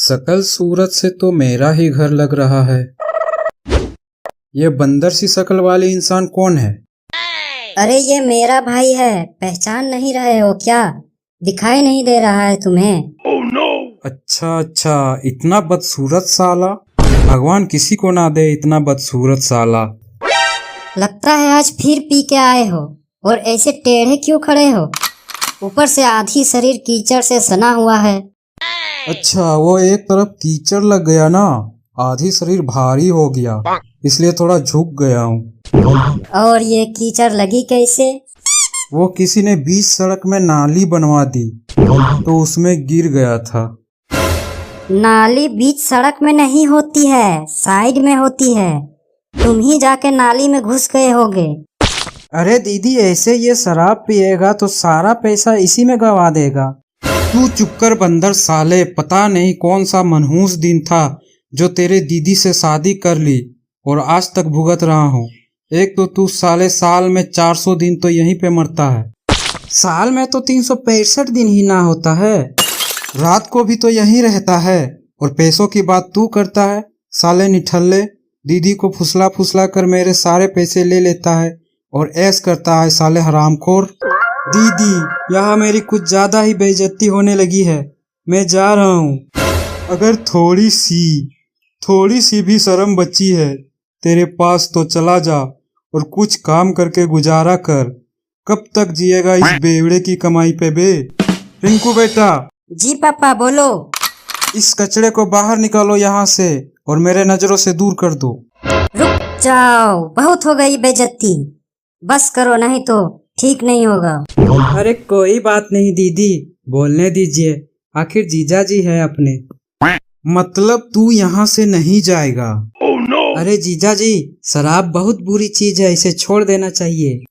शकल सूरत से तो मेरा ही घर लग रहा है। ये बंदर सी शकल वाली इंसान कौन है? अरे ये मेरा भाई है, पहचान नहीं रहे हो क्या? दिखाई नहीं दे रहा है तुम्हें? अच्छा, इतना बदसूरत साला। भगवान किसी को ना दे इतना बदसूरत साला। लगता है आज फिर पी के आए हो और ऐसे टेढ़े क्यों खड़े हो? ऊपर से आधी शरीर कीचड़ से सना हुआ है। अच्छा, वो एक तरफ कीचड़ लग गया ना, आधी शरीर भारी हो गया, इसलिए थोड़ा झुक गया हूँ। और ये कीचड़ लगी कैसे? वो किसी ने बीच सड़क में नाली बनवा दी तो उसमें गिर गया था। नाली बीच सड़क में नहीं होती है, साइड में होती है। तुम ही जाके नाली में घुस गए होगे। अरे दीदी, ऐसे ये शराब पिएगा तो सारा पैसा इसी में गवा देगा। तू चुप कर बंदर साले। पता नहीं कौन सा मनहूस दिन था जो तेरे दीदी से शादी कर ली और आज तक भुगत रहा हूँ। एक तो तू साले साल में 400 दिन तो यहीं पे मरता है। साल में तो 365 दिन ही ना होता है। रात को भी तो यहीं रहता है और पैसों की बात तू करता है। साले निठल्ले, दीदी को फुसला फुसला कर मेरे सारे पैसे ले लेता है और ऐश करता है साले हरामखोर। दीदी, यहाँ मेरी कुछ ज्यादा ही बेइज्जती होने लगी है, मैं जा रहा हूँ। अगर थोड़ी सी भी शर्म बची है तेरे पास तो चला जा और कुछ काम करके गुजारा कर। कब तक जिएगा इस बेवड़े की कमाई पे बे? रिंकू बेटा। जी पापा बोलो। इस कचड़े को बाहर निकालो यहाँ से और मेरे नजरों से दूर कर दो। रुक जाओ, बहुत हो गई बेइज्जती, बस करो नहीं तो ठीक नहीं होगा। अरे कोई बात नहीं दीदी, बोलने दीजिए, आखिर जीजा जी है अपने। मतलब तू यहाँ से नहीं जाएगा? अरे जीजा जी, शराब बहुत बुरी चीज है, इसे छोड़ देना चाहिए।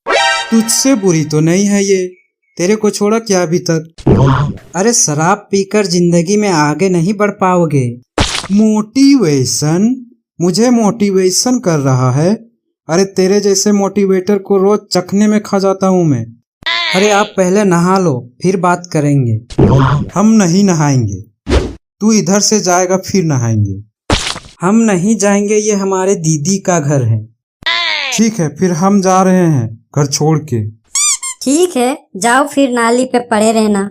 तुझसे बुरी तो नहीं है ये, तेरे को छोड़ा क्या अभी तक? अरे शराब पीकर जिंदगी में आगे नहीं बढ़ पाओगे। मोटिवेशन? मुझे मोटिवेशन कर रहा है? अरे तेरे जैसे मोटिवेटर को रोज चखने में खा जाता हूँ मैं। अरे आप पहले नहा लो फिर बात करेंगे। हम नहीं नहाएंगे, तू इधर से जाएगा फिर नहाएंगे। हम नहीं जाएंगे, ये हमारे दीदी का घर है। ठीक है, फिर हम जा रहे हैं घर छोड़ के। ठीक है, जाओ फिर नाली पे पड़े रहना।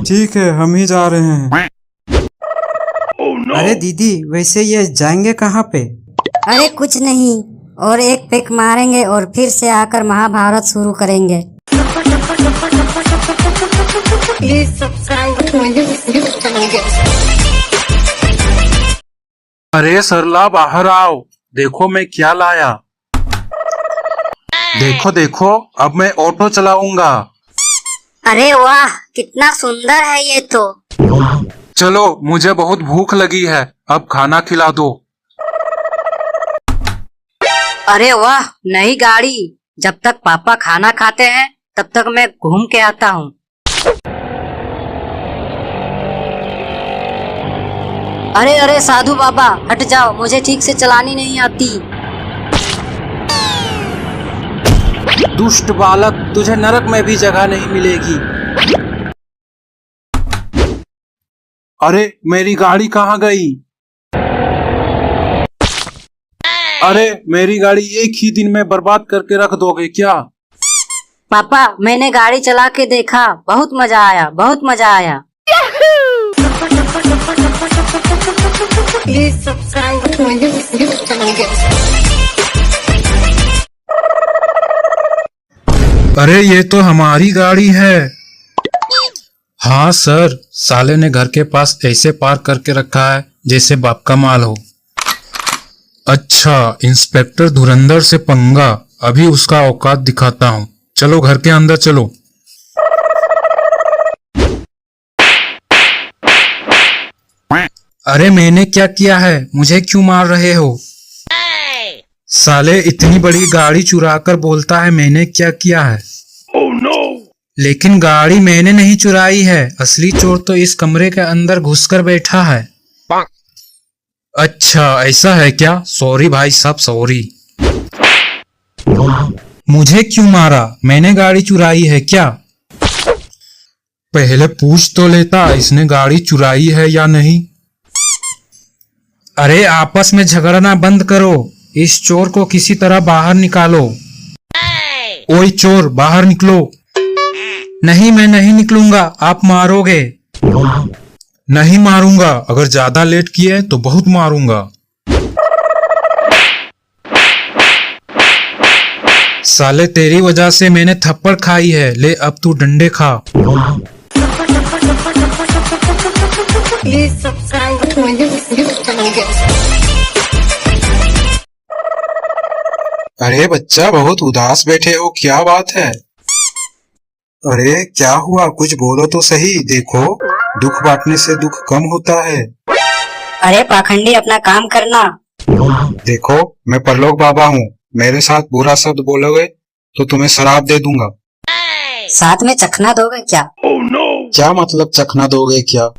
ठीक है, हम ही जा रहे हैं। अरे दीदी, वैसे ये जाएंगे कहाँ पे? अरे कुछ नहीं, और एक पेक मारेंगे और फिर से आकर महाभारत शुरू करेंगे। अरे सरला, बाहर आओ, देखो मैं क्या लाया। देखो देखो, अब मैं ऑटो चलाऊंगा। अरे वाह, कितना सुंदर है ये तो। चलो, मुझे बहुत भूख लगी है, अब खाना खिला दो। अरे वाह, नई गाड़ी। जब तक पापा खाना खाते हैं तब तक मैं घूम के आता हूँ। अरे अरे साधु बाबा, हट जाओ, मुझे ठीक से चलानी नहीं आती। दुष्ट बालक, तुझे नरक में भी जगह नहीं मिलेगी। अरे मेरी गाड़ी कहाँ गई? अरे मेरी गाड़ी एक ही दिन में बर्बाद करके रख दोगे क्या? पापा, मैंने गाड़ी चला के देखा, बहुत मजा आया, बहुत मजा आया। अरे ये तो हमारी गाड़ी है। हाँ सर, साले ने घर के पास ऐसे पार्क करके रखा है जैसे बाप का माल हो। अच्छा, इंस्पेक्टर धुरंधर से पंगा, अभी उसका औकात दिखाता हूँ। चलो घर के अंदर चलो। अरे मैंने क्या किया है, मुझे क्यों मार रहे हो? साले इतनी बड़ी गाड़ी चुरा कर बोलता है मैंने क्या किया है। लेकिन गाड़ी मैंने नहीं चुराई है, असली चोर तो इस कमरे के अंदर घुसकर बैठा है। अच्छा ऐसा है क्या? सॉरी भाई साहब, सॉरी। मुझे क्यों मारा? मैंने गाड़ी चुराई है क्या? पहले पूछ तो लेता इसने गाड़ी चुराई है या नहीं। अरे आपस में झगड़ना बंद करो, इस चोर को किसी तरह बाहर निकालो। ओए चोर, बाहर निकलो। नहीं, मैं नहीं निकलूंगा, आप मारोगे। नहीं मारूंगा, अगर ज्यादा लेट किए तो बहुत मारूंगा। साले तेरी वजह से मैंने थप्पड़ खाई है, ले अब तू डंडे खा। Please subscribe to my YouTube channel. अरे बच्चा, बहुत उदास बैठे हो, क्या बात है? अरे क्या हुआ, कुछ बोलो तो सही। देखो, दुख बांटने से दुख कम होता है। अरे पाखंडी, अपना काम करना। देखो, मैं परलोक बाबा हूँ, मेरे साथ बुरा शब्द बोलोगे तो तुम्हें शराब दे दूंगा। साथ में चखना दोगे क्या? क्या मतलब चखना दोगे क्या?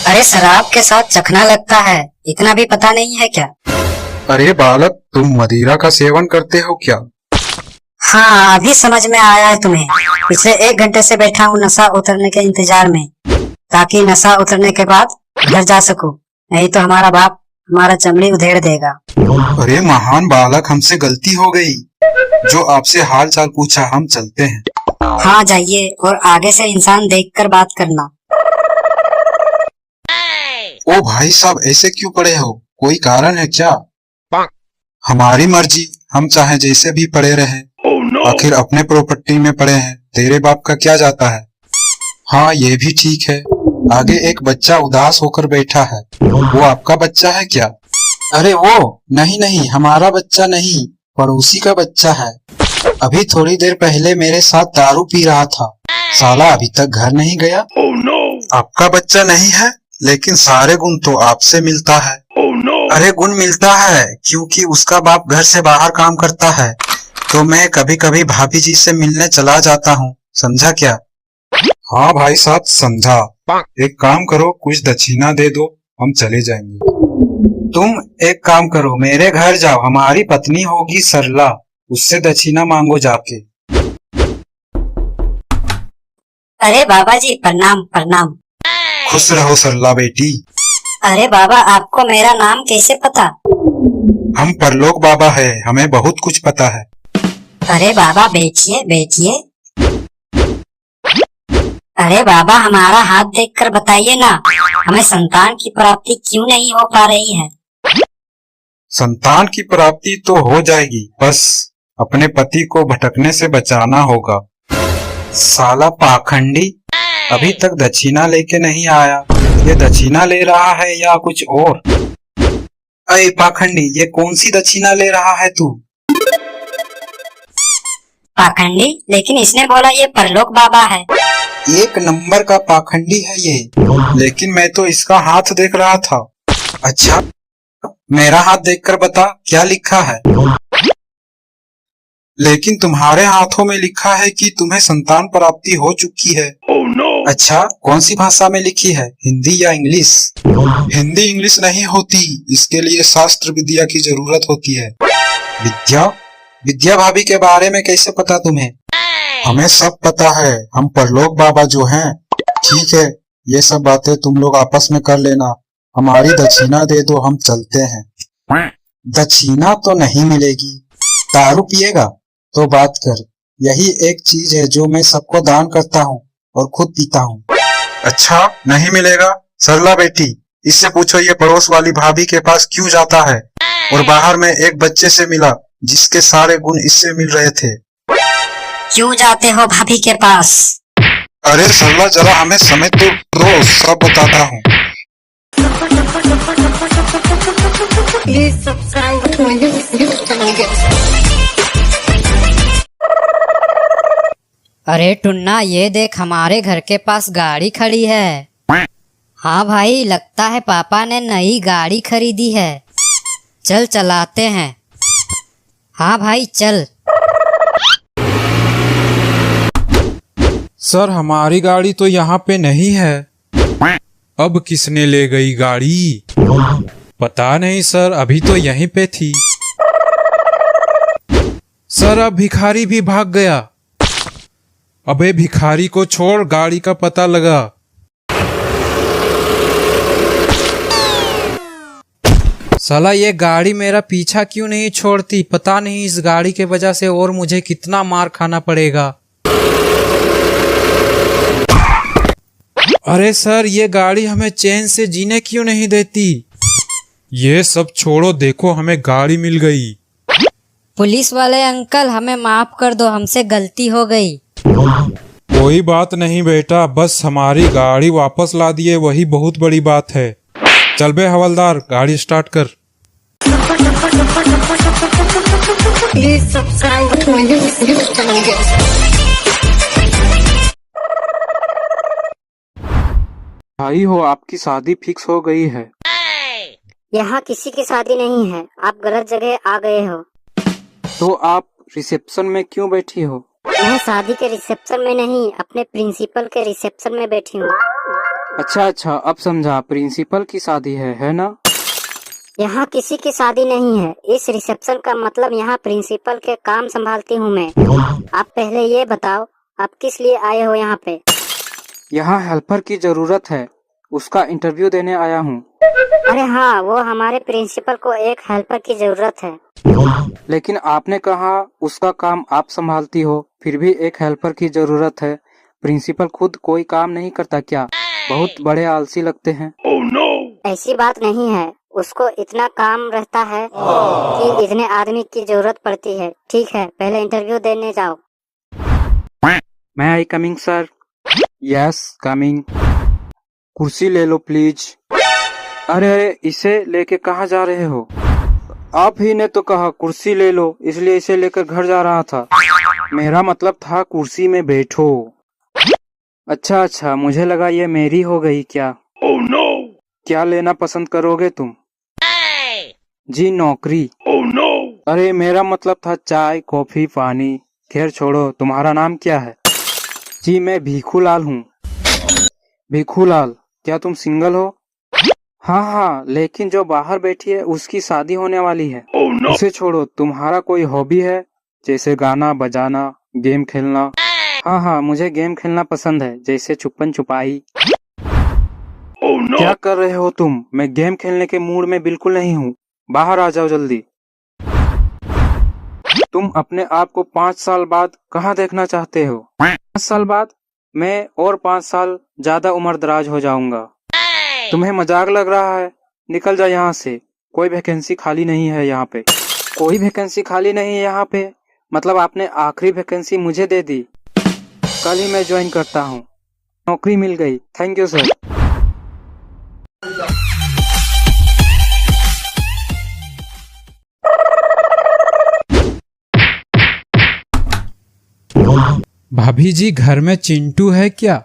अरे शराब के साथ चखना लगता है, इतना भी पता नहीं है क्या? अरे बालक, तुम मदिरा का सेवन करते हो क्या? हाँ, अभी समझ में आया है तुम्हें। पिछले 1 घंटे से बैठा हूँ नशा उतरने के इंतजार में, ताकि नशा उतरने के बाद घर जा सकूं, नहीं तो हमारा बाप हमारा चमड़ी उधेड़ देगा। अरे महान बालक, हमसे गलती हो गई। जो आपसे हाल चाल पूछा, हम चलते हैं। हाँ जाइए, और आगे से इंसान देखकर बात करना। ओ भाई साहब, ऐसे क्यों पड़े हो? कोई कारण है क्या? हमारी मर्जी, हम चाहे जैसे भी पड़े रहे। आखिर अपने प्रॉपर्टी में पड़े हैं, तेरे बाप का क्या जाता है? हाँ, ये भी ठीक है। आगे एक बच्चा उदास होकर बैठा है, वो आपका बच्चा है क्या? अरे वो नहीं नहीं, हमारा बच्चा नहीं, पड़ोसी का बच्चा है। अभी थोड़ी देर पहले मेरे साथ दारू पी रहा था, साला अभी तक घर नहीं गया। आपका बच्चा नहीं है, लेकिन सारे गुण तो आपसे मिलता है। अरे गुण मिलता है क्योंकि उसका बाप घर से बाहर काम करता है, तो मैं कभी कभी भाभी जी से मिलने चला जाता हूँ, समझा क्या? हाँ भाई साहब, समझा। एक काम करो, कुछ दक्षिणा दे दो, हम चले जाएंगे। तुम एक काम करो, मेरे घर जाओ, हमारी पत्नी होगी सरला, उससे दक्षिणा मांगो जाके। अरे बाबा जी, प्रणाम प्रणाम। खुश रहो सरला बेटी। अरे बाबा, आपको मेरा नाम कैसे पता? हम परलोक बाबा है, हमें बहुत कुछ पता है। अरे बाबा, बैठिए बैठिए। अरे बाबा, हमारा हाथ देखकर बताइए ना, हमें संतान की प्राप्ति क्यों नहीं हो पा रही है? संतान की प्राप्ति तो हो जाएगी, बस अपने पति को भटकने से बचाना होगा। साला पाखंडी, अभी तक दक्षिणा लेके नहीं आया। ये दक्षिणा ले रहा है या कुछ और? अरे पाखंडी, ये कौन सी दक्षिणा ले रहा है तू? पाखंडी, लेकिन इसने बोला ये परलोक बाबा है। एक नंबर का पाखंडी है ये, लेकिन मैं तो इसका हाथ देख रहा था। अच्छा, मेरा हाथ देखकर बता, क्या लिखा है? लेकिन तुम्हारे हाथों में लिखा है कि तुम्हें संतान प्राप्ति हो चुकी है। अच्छा, कौन सी भाषा में लिखी है, हिंदी या इंग्लिश? हिंदी इंग्लिश नहीं होती, इसके लिए शास्त्र विद्या की जरूरत होती है। विद्या? विद्या भाभी के बारे में कैसे पता तुम्हें? हमें सब पता है, हम परलोक बाबा जो हैं। ठीक है, ये सब बातें तुम लोग आपस में कर लेना, हमारी दक्षिणा दे दो, हम चलते हैं। दक्षिणा तो नहीं मिलेगी। दारू पिएगा तो बात कर, यही एक चीज है जो मैं सबको दान करता हूँ और खुद पीता हूँ। अच्छा, नहीं मिलेगा? सरला बेटी, इससे पूछो ये पड़ोस वाली भाभी के पास क्यों जाता है, और बाहर में एक बच्चे से मिला जिसके सारे गुण इससे मिल रहे थे। क्यों जाते हो भाभी के पास? अरे सरला, जरा हमें समय तो दो, सब बताता हूँ। Please subscribe to my YouTube channel. अरे टुन्ना, ये देख, हमारे घर के पास गाड़ी खड़ी है। हाँ भाई, लगता है पापा ने नई गाड़ी खरीदी है। चल चलाते हैं। हाँ भाई, चल। सर, हमारी गाड़ी तो यहाँ पे नहीं है। अब किसने ले गई गाड़ी? पता नहीं सर, अभी तो यहीं पे थी। सर, अब भिखारी भी भाग गया। अबे भिखारी को छोड़, गाड़ी का पता लगा। साला ये गाड़ी मेरा पीछा क्यों नहीं छोड़ती, पता नहीं इस गाड़ी के वजह से और मुझे कितना मार खाना पड़ेगा। अरे सर, ये गाड़ी हमें चैन से जीने क्यों नहीं देती। ये सब छोड़ो, देखो हमें गाड़ी मिल गई। पुलिस वाले अंकल, हमें माफ कर दो, हमसे गलती हो गई। कोई बात नहीं बेटा, बस हमारी गाड़ी वापस ला दिए, वही बहुत बड़ी बात है। चल बे हवलदार, गाड़ी स्टार्ट कर। Please subscribe to my YouTube channel, guys. भाई हो, आपकी शादी फिक्स हो गई है। यहाँ किसी की शादी नहीं है, आप गलत जगह आ गए हो। तो आप रिसेप्शन में क्यों बैठी हो? मैं शादी के रिसेप्शन में नहीं, अपने प्रिंसिपल के रिसेप्शन में बैठी हूँ। अच्छा, अब समझा, प्रिंसिपल की शादी है ना? यहाँ किसी की शादी नहीं है, इस रिसेप्शन का मतलब यहाँ प्रिंसिपल के काम संभालती हूँ मैं। आप पहले ये बताओ, आप किस लिए आए हो यहाँ पे? यहाँ हेल्पर की जरूरत है, उसका इंटरव्यू देने आया हूँ। अरे हाँ, वो हमारे प्रिंसिपल को एक हेल्पर की जरूरत है। लेकिन आपने कहा उसका काम आप संभालती हो, फिर भी एक हेल्पर की जरूरत है। प्रिंसिपल खुद कोई काम नहीं करता क्या? बहुत बड़े आलसी लगते हैं। ऐसी बात नहीं है, उसको इतना काम रहता है कि इतने आदमी की जरूरत पड़ती है। ठीक है, पहले इंटरव्यू देने जाओ। मैं I coming sir? Yes coming. कुर्सी ले लो प्लीज। अरे इसे लेके कहाँ जा रहे हो? आप ही ने तो कहा कुर्सी ले लो, इसलिए इसे लेकर घर जा रहा था। मेरा मतलब था कुर्सी में बैठो। अच्छा, मुझे लगा ये मेरी हो गई क्या? क्या लेना पसंद करोगे तुम? जी नौकरी। अरे मेरा मतलब था चाय कॉफी पानी। खैर छोड़ो, तुम्हारा नाम क्या है? जी मैं भीखूलाल हूँ। भीखूलाल, क्या तुम सिंगल हो? हाँ, लेकिन जो बाहर बैठी है उसकी शादी होने वाली है। उसे छोड़ो, तुम्हारा कोई हॉबी है जैसे गाना बजाना, गेम खेलना? हाँ, मुझे गेम खेलना पसंद है, जैसे छुपन छुपाई। क्या कर रहे हो तुम? मैं गेम खेलने के मूड में बिल्कुल नहीं हूँ, बाहर आ जाओ जल्दी। तुम अपने आप को 5 साल बाद कहाँ देखना चाहते हो? 5 साल बाद? मैं और 5 साल ज्यादा उम्र दराज हो जाऊंगा। तुम्हें मजाक लग रहा है? निकल जा यहाँ से, कोई वैकेंसी खाली नहीं है यहाँ पे। कोई वैकेंसी खाली नहीं है यहाँ पे? मतलब आपने आखिरी वैकेंसी मुझे दे दी? कल ही मैं ज्वाइन करता हूँ। नौकरी मिल गई, थैंक यू सर। भाभी जी, घर में चिंटू है क्या?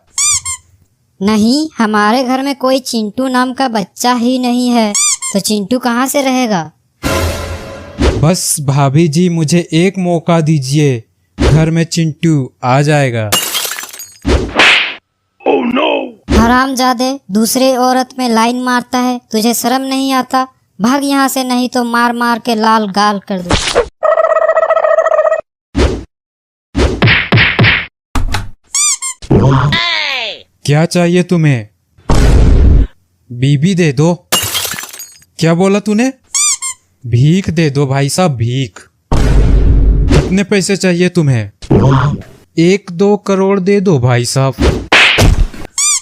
नहीं, हमारे घर में कोई चिंटू नाम का बच्चा ही नहीं है, तो चिंटू कहाँ से रहेगा? बस भाभी जी, मुझे एक मौका दीजिए, घर में चिंटू आ जाएगा। हरामजादे, दूसरे औरत में लाइन मारता है, तुझे शर्म नहीं आता? भाग यहाँ से, नहीं तो मार मार के लाल गाल कर दो। क्या चाहिए तुम्हें? बीबी दे दो। क्या बोला तूने? भीख दे दो भाई साहब, भीख। कितने पैसे चाहिए तुम्हें? 1-2 करोड़ दे दो भाई साहब।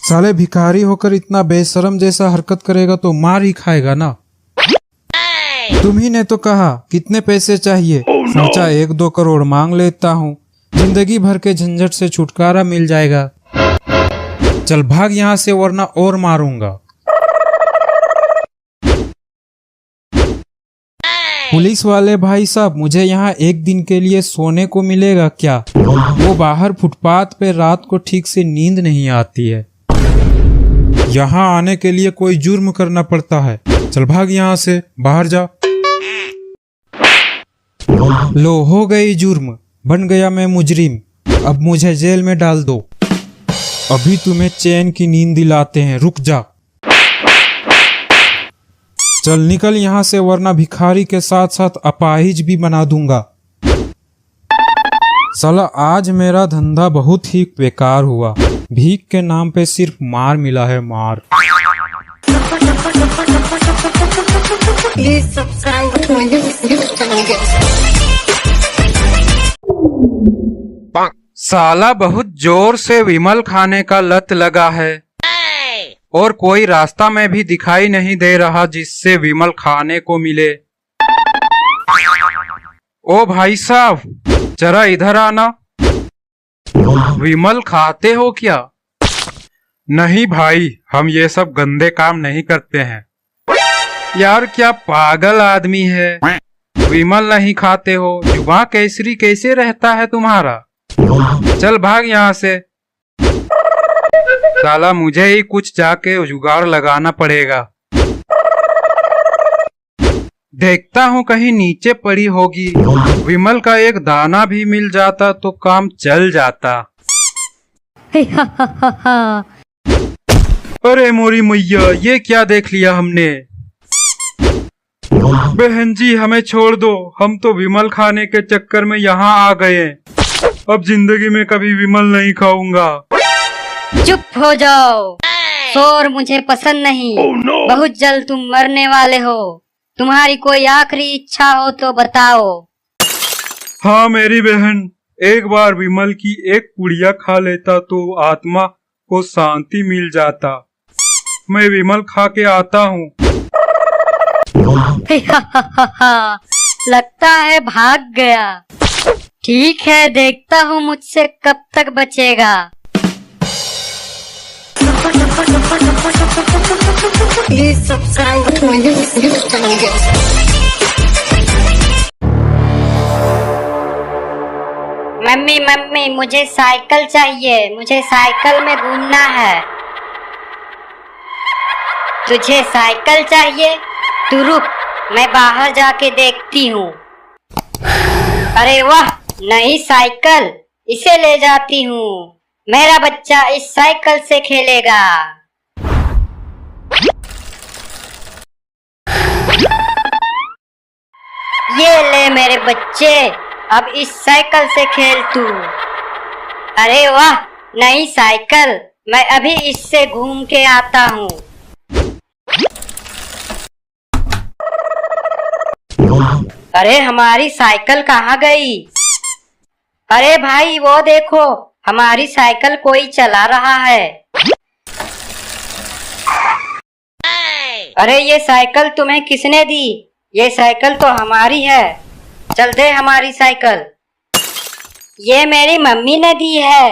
साले भिखारी होकर इतना बेशरम जैसा हरकत करेगा तो मार ही खाएगा ना। तुम ही ने तो कहा कितने पैसे चाहिए, सोचा 1-2 करोड़ मांग लेता हूँ, जिंदगी भर के झंझट से छुटकारा मिल जाएगा। चल भाग यहाँ से, वरना और मारूंगा। पुलिस वाले भाई साहब, मुझे यहाँ एक दिन के लिए सोने को मिलेगा क्या? वो बाहर फुटपाथ पे रात को ठीक से नींद नहीं आती है। यहाँ आने के लिए कोई जुर्म करना पड़ता है। चल भाग यहाँ से, बाहर जा। लो, हो गई जुर्म, बन गया मैं मुजरिम। अब मुझे जेल में डाल दो। अभी तुम्हें चैन की नींद दिलाते हैं, रुक जा। चल निकल यहाँ से, वरना भिखारी के साथ साथ अपाहिज भी बना दूंगा। साला आज मेरा धंधा बहुत ही बेकार हुआ, भीख के नाम पे सिर्फ मार मिला है, मार। Please subscribe to my YouTube channel, guys. साला बहुत जोर से विमल खाने का लत लगा है और कोई रास्ता में भी दिखाई नहीं दे रहा जिससे विमल खाने को मिले। ओ भाई साहब, जरा इधर आना। विमल खाते हो क्या? नहीं भाई, हम ये सब गंदे काम नहीं करते हैं। यार क्या पागल आदमी है, विमल नहीं खाते हो? जुबान केसरी कैसे रहता है तुम्हारा? चल भाग यहाँ से। साला मुझे ही कुछ जाके जुगाड़ लगाना पड़ेगा। देखता हूँ कहीं नीचे पड़ी होगी, विमल का एक दाना भी मिल जाता तो काम चल जाता। अरे मोरी मैया, ये क्या देख लिया हमने? बहन जी हमें छोड़ दो, हम तो विमल खाने के चक्कर में यहाँ आ गए। अब जिंदगी में कभी विमल नहीं खाऊंगा। चुप हो जाओ, शोर मुझे पसंद नहीं। बहुत जल्द तुम मरने वाले हो। तुम्हारी कोई आखिरी इच्छा हो तो बताओ। हाँ मेरी बहन, एक बार विमल की एक पुड़िया खा लेता तो आत्मा को शांति मिल जाता। मैं विमल खा के आता हूँ। लगता है भाग गया। ठीक है, देखता हूँ मुझसे कब तक बचेगा। Please subscribe to my YouTube channel, guys. Mummy mummy, मुझे साइकिल चाहिए। मुझे साइकिल में घूमना है। तुझे साइकिल चाहिए? तू रुक, मैं बाहर जाके देखती हूँ। अरे वाह, नई साइकिल, इसे ले जाती हूँ। मेरा बच्चा इस साइकिल से खेलेगा। ये ले मेरे बच्चे, अब इस साइकिल से खेल तू। अरे वाह, नई साइकिल, मैं अभी इससे घूम के आता हूँ। अरे हमारी साइकिल कहाँ गई? अरे भाई वो देखो, हमारी साइकिल कोई चला रहा है। अरे ये साइकिल तुम्हें किसने दी? ये साइकिल तो हमारी है। चल दे हमारी साइकिल। ये मेरी मम्मी ने दी है।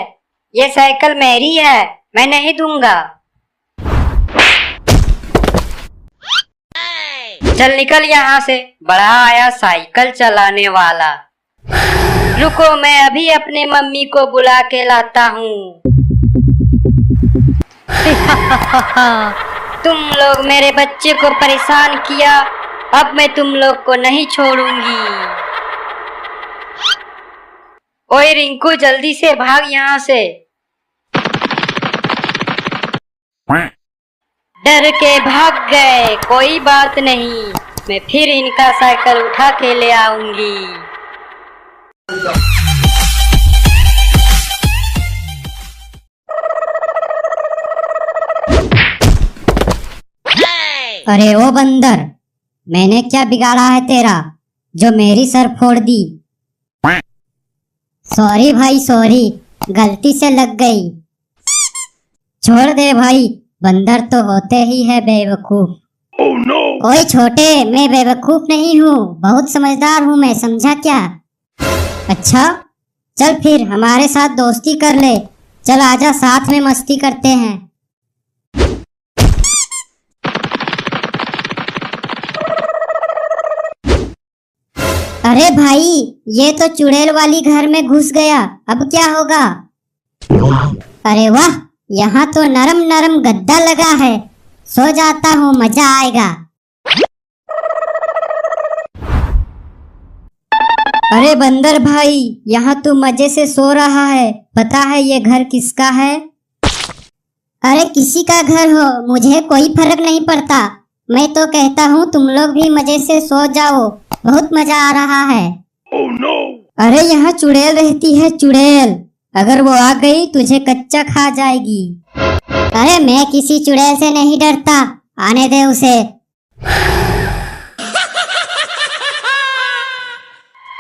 ये साइकिल मेरी है, मैं नहीं दूंगा। चल निकल यहाँ से, बड़ा आया साइकिल चलाने वाला। रुको, मैं अभी अपने मम्मी को बुला के लाता हूँ। तुम लोग मेरे बच्चे को परेशान किया, अब मैं तुम लोग को नहीं छोड़ूंगी। ओए रिंकू, जल्दी से भाग यहाँ से। डर के भाग गए, कोई बात नहीं, मैं फिर इनका साइकिल उठा के ले आऊंगी। अरे ओ बंदर, मैंने क्या बिगाड़ा है तेरा जो मेरी सर फोड़ दी? सॉरी भाई सॉरी, गलती से लग गई। छोड़ दे भाई, बंदर तो होते ही है बेवकूफ। ओए छोटे, मैं बेवकूफ नहीं हूँ, बहुत समझदार हूँ मैं, समझा क्या? अच्छा चल फिर हमारे साथ दोस्ती कर ले। चल आजा, साथ में मस्ती करते हैं। अरे भाई, ये तो चुड़ैल वाली घर में घुस गया, अब क्या होगा? अरे वाह, यहाँ तो नरम नरम गद्दा लगा है, सो जाता हूँ, मजा आएगा। अरे बंदर भाई, यहाँ तू मजे से सो रहा है, पता है ये घर किसका है? अरे किसी का घर हो, मुझे कोई फर्क नहीं पड़ता। मैं तो कहता हूँ तुम लोग भी मजे से सो जाओ, बहुत मजा आ रहा है। अरे यहाँ चुड़ैल रहती है, चुड़ैल, अगर वो आ गई तुझे कच्चा खा जाएगी। अरे मैं किसी चुड़ैल से नहीं डरता, आने दे उसे।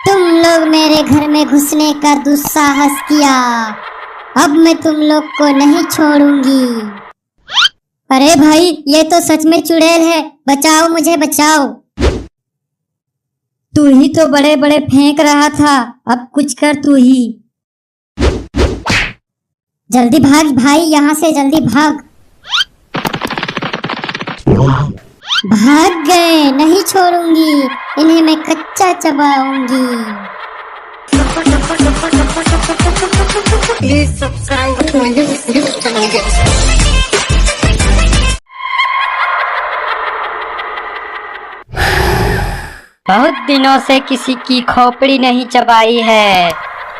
तुम लोग मेरे घर में घुसने का दुस्साहस किया, अब मैं तुम लोग को नहीं छोड़ूंगी। अरे भाई, ये तो सच में चुड़ैल है, बचाओ मुझे बचाओ। तू ही तो बड़े बड़े फेंक रहा था, अब कुछ कर तू ही। जल्दी भाग भाई, यहाँ से जल्दी भाग। भाग गए, नहीं छोड़ूंगी इन्हें, मैं कच्चा चबाऊंगी। Please subscribe to my YouTube channel guys. बहुत दिनों से किसी की खोपड़ी नहीं चबाई है,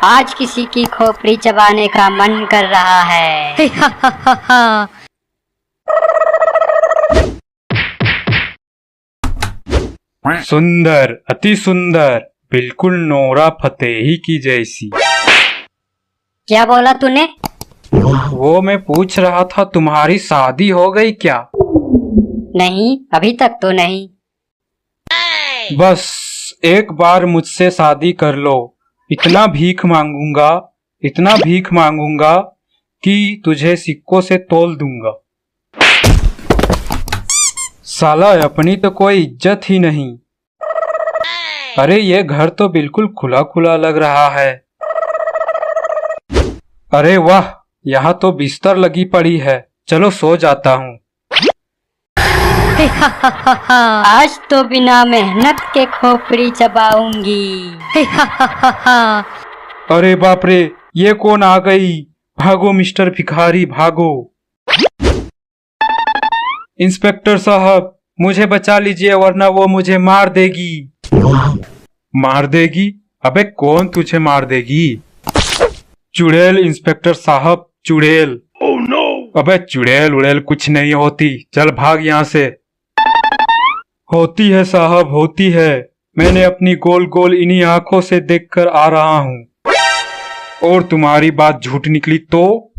आज किसी की खोपड़ी चबाने का मन कर रहा है। सुंदर, अति सुंदर, बिल्कुल नोरा फतेही की जैसी। क्या बोला तूने? वो मैं पूछ रहा था तुम्हारी शादी हो गई क्या? नहीं, अभी तक तो नहीं। बस एक बार मुझसे शादी कर लो, इतना भीख मांगूंगा, इतना भीख मांगूंगा कि तुझे सिक्कों से तोल दूंगा। साला अपनी तो कोई इज्जत ही नहीं। अरे ये घर तो बिल्कुल खुला खुला लग रहा है। अरे वाह, यहाँ तो बिस्तर लगी पड़ी है, चलो सो जाता हूँ। आज तो बिना मेहनत के खोपड़ी चबाऊंगी। अरे बाप रे, ये कौन आ गई? भागो मिस्टर भिखारी भागो। इंस्पेक्टर साहब, मुझे बचा लीजिए वरना वो मुझे मार देगी। मार देगी? अबे कौन तुझे मार देगी? चुड़ैल इंस्पेक्टर साहब, चुड़ैल। Oh no! अबे चुड़ैल उड़ैल कुछ नहीं होती, चल भाग यहाँ से। होती है साहब, होती है, मैंने अपनी गोल गोल इन्हीं आंखों से देखकर आ रहा हूँ। और तुम्हारी बात झूठ निकली तो?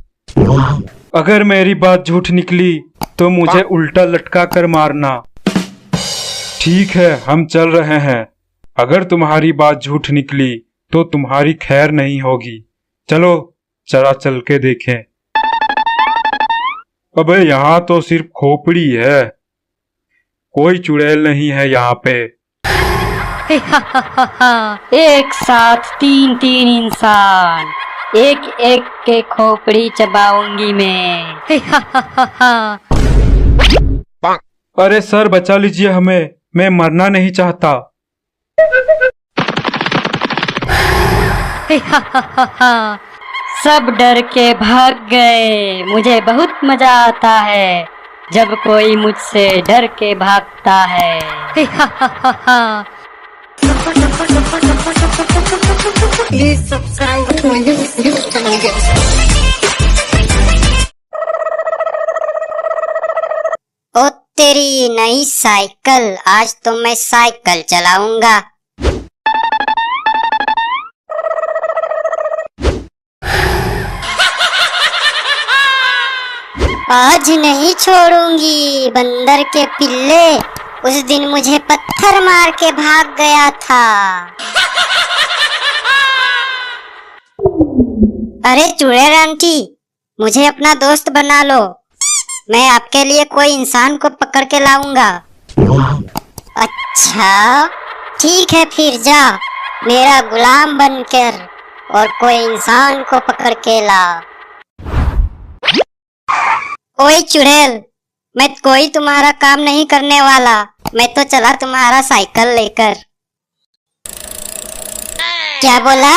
अगर मेरी बात झूठ निकली तो मुझे उल्टा लटका कर मारना। ठीक है, हम चल रहे हैं। अगर तुम्हारी बात झूठ निकली तो तुम्हारी खैर नहीं होगी। चलो जरा चल के देखें। अबे यहाँ तो सिर्फ खोपड़ी है, कोई चुड़ैल नहीं है यहाँ पे। एक साथ तीन तीन इंसान, एक एक के खोपड़ी चबाऊंगी मैं। अरे सर बचा लीजिए हमें, मैं मरना नहीं चाहता। सब डर के भाग गए। मुझे बहुत मजा आता है जब कोई मुझसे डर के भागता है। Please subscribe to my YouTube channel guys. ओ तेरी नई साइकिल, आज तो मैं साइकिल चलाऊंगा। आज नहीं छोड़ूंगी बंदर के पिल्ले, उस दिन मुझे पत्थर मार के भाग गया था। अरे चुड़ैल आंटी, मुझे अपना दोस्त बना लो, मैं आपके लिए कोई इंसान को पकड़ के लाऊंगा। अच्छा ठीक है, फिर जा मेरा गुलाम बनकर और कोई इंसान को पकड़ के ला। ओए चुड़ैल, मैं कोई तुम्हारा काम नहीं करने वाला, मैं तो चला तुम्हारा साइकिल लेकर। क्या बोला?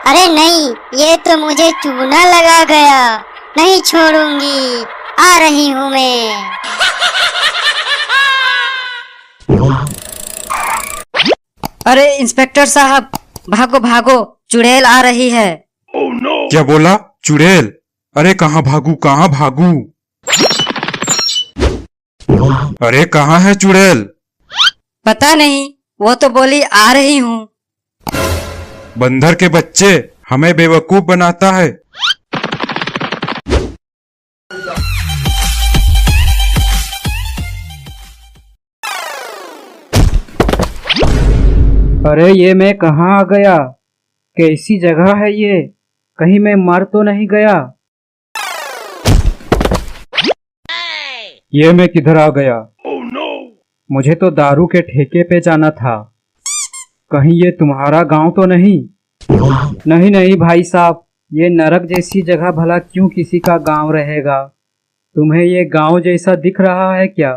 अरे नहीं, ये तो मुझे चूना लगा गया, नहीं छोड़ूंगी, आ रही हूँ मैं। अरे इंस्पेक्टर साहब, भागो भागो, चुड़ैल आ रही है। क्या बोला? चुड़ैल? अरे कहाँ भागू, कहाँ भागू? अरे कहाँ है चुड़ैल? पता नहीं, वो तो बोली आ रही हूँ। बंदर के बच्चे, हमें बेवकूफ बनाता है। अरे ये मैं कहाँ आ गया? कैसी जगह है ये? कहीं मैं मर तो नहीं गया? ये मैं किधर आ गया? मुझे तो दारू के ठेके पे जाना था। कहीं ये तुम्हारा गांव तो नहीं? नहीं नहीं भाई साहब, ये नरक जैसी जगह भला क्यों किसी का गांव रहेगा? तुम्हें ये गांव जैसा दिख रहा है क्या?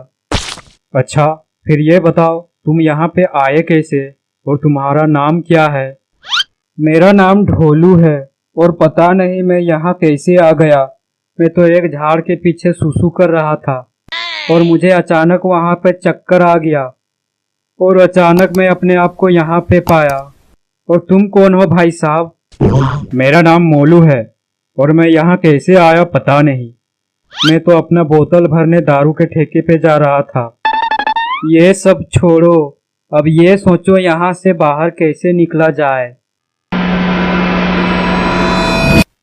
अच्छा फिर ये बताओ तुम यहाँ पे आए कैसे और तुम्हारा नाम क्या है? मेरा नाम ढोलू है और पता नहीं मैं यहाँ कैसे आ गया। मैं तो एक झाड़ के पीछे सुसु कर रहा था और मुझे अचानक वहाँ पे चक्कर आ गया और अचानक मैं अपने आप को यहाँ पे पाया। और तुम कौन हो भाई साहब? मेरा नाम मोलू है और मैं यहाँ कैसे आया पता नहीं। मैं तो अपना बोतल भरने दारू के ठेके पे जा रहा था। ये सब छोड़ो, अब ये सोचो यहाँ से बाहर कैसे निकला जाए।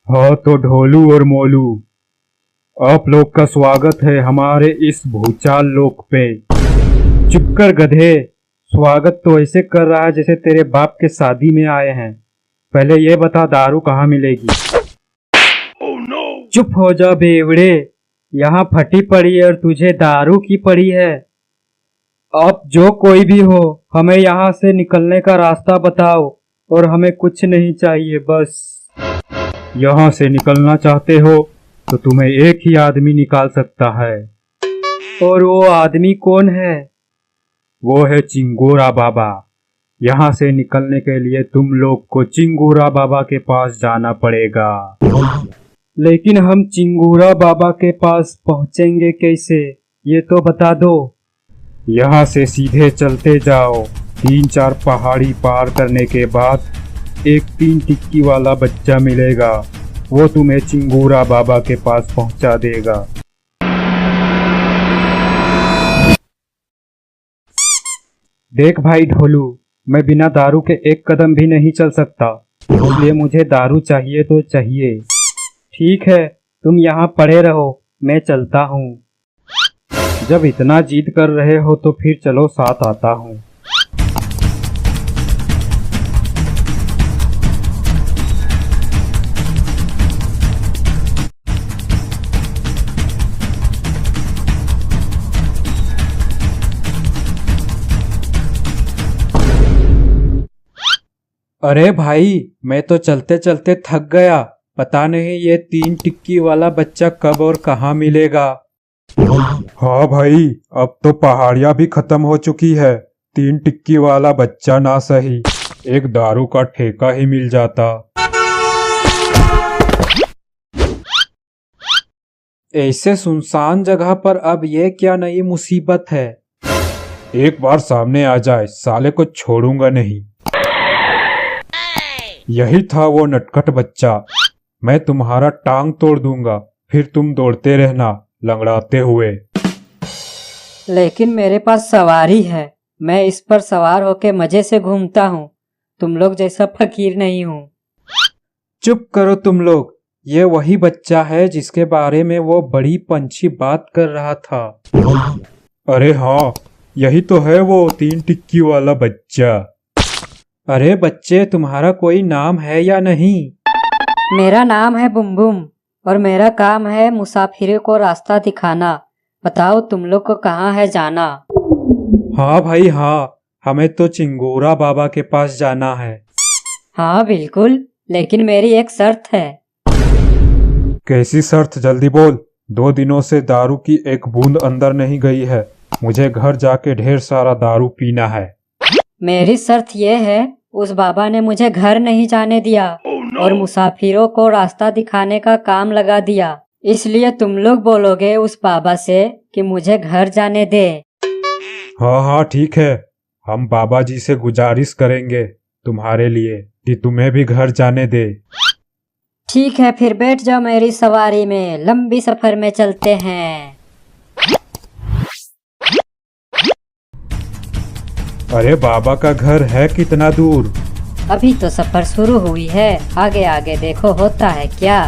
हाँ तो ढोलू और मोलू, आप लोग का स्वागत है हमारे इस भूचाल लोक पे। चुप कर गधे, स्वागत तो ऐसे कर रहा है जैसे तेरे बाप के शादी में आए हैं। पहले ये बता दारू कहाँ मिलेगी? चुप हो जा बेवड़े, यहाँ फटी पड़ी है और तुझे दारू की पड़ी है। आप जो कोई भी हो, हमें यहाँ से निकलने का रास्ता बताओ और हमें कुछ नहीं चाहिए बस। यहाँ से निकलना चाहते हो तो तुम्हें एक ही आदमी निकाल सकता है। और वो आदमी कौन है? वो है चिंगोरा बाबा। यहाँ से निकलने के लिए तुम लोग को चिंगोरा बाबा के पास जाना पड़ेगा। लेकिन हम चिंगोरा बाबा के पास पहुँचेंगे कैसे, ये तो बता दो। यहाँ से सीधे चलते जाओ, 3-4 पहाड़ी पार करने के बाद एक 3 टिक्की वाला बच्चा मिलेगा, वो तुम्हें चिंगोरा बाबा के पास पहुँचा देगा। देख भाई ढोलू, मैं बिना दारू के एक कदम भी नहीं चल सकता, इसलिए मुझे दारू चाहिए तो चाहिए। ठीक है, तुम यहाँ पड़े रहो, मैं चलता हूँ। जब इतना जिद कर रहे हो तो फिर चलो साथ आता हूँ। अरे भाई, मैं तो चलते चलते थक गया। पता नहीं ये 3 टिक्की वाला बच्चा कब और कहाँ मिलेगा। हाँ भाई, अब तो पहाड़ियाँ भी खत्म हो चुकी है। 3 टिक्की वाला बच्चा ना सही, एक दारू का ठेका ही मिल जाता। ऐसे सुनसान जगह पर अब ये क्या नई मुसीबत है? एक बार सामने आ जाए, साले को छोड़ूंगा नहीं। यही था वो नटखट बच्चा। मैं तुम्हारा टांग तोड़ दूंगा, फिर तुम दौड़ते रहना लंगड़ाते हुए। लेकिन मेरे पास सवारी है, मैं इस पर सवार होके मजे से घूमता हूँ। तुम लोग जैसा फकीर नहीं हूँ। चुप करो तुम लोग, ये वही बच्चा है जिसके बारे में वो बड़ी पंछी बात कर रहा था। अरे हाँ, यही तो है वो 3 टिक्की वाला बच्चा। अरे बच्चे, तुम्हारा कोई नाम है या नहीं? मेरा नाम है बुम बुम और मेरा काम है मुसाफिरों को रास्ता दिखाना। बताओ तुम लोग को कहाँ है जाना? हाँ भाई हाँ, हमें तो चिंगोरा बाबा के पास जाना है। हाँ बिल्कुल, लेकिन मेरी एक शर्त है। कैसी शर्त? जल्दी बोल। 2 दिनों से दारू की एक बूंद अंदर नहीं गई है। मुझे घर जाके ढेर सारा दारू पीना है। मेरी शर्त यह है, उस बाबा ने मुझे घर नहीं जाने दिया और मुसाफिरों को रास्ता दिखाने का काम लगा दिया। इसलिए तुम लोग बोलोगे उस बाबा से कि मुझे घर जाने दे। हाँ हाँ ठीक है, हम बाबा जी से गुजारिश करेंगे तुम्हारे लिए कि तुम्हें भी घर जाने दे। ठीक है, फिर बैठ जाओ मेरी सवारी में, लंबी सफर में चलते हैं। अरे बाबा का घर है कितना दूर? अभी तो सफर शुरू हुई है, आगे आगे देखो होता है क्या।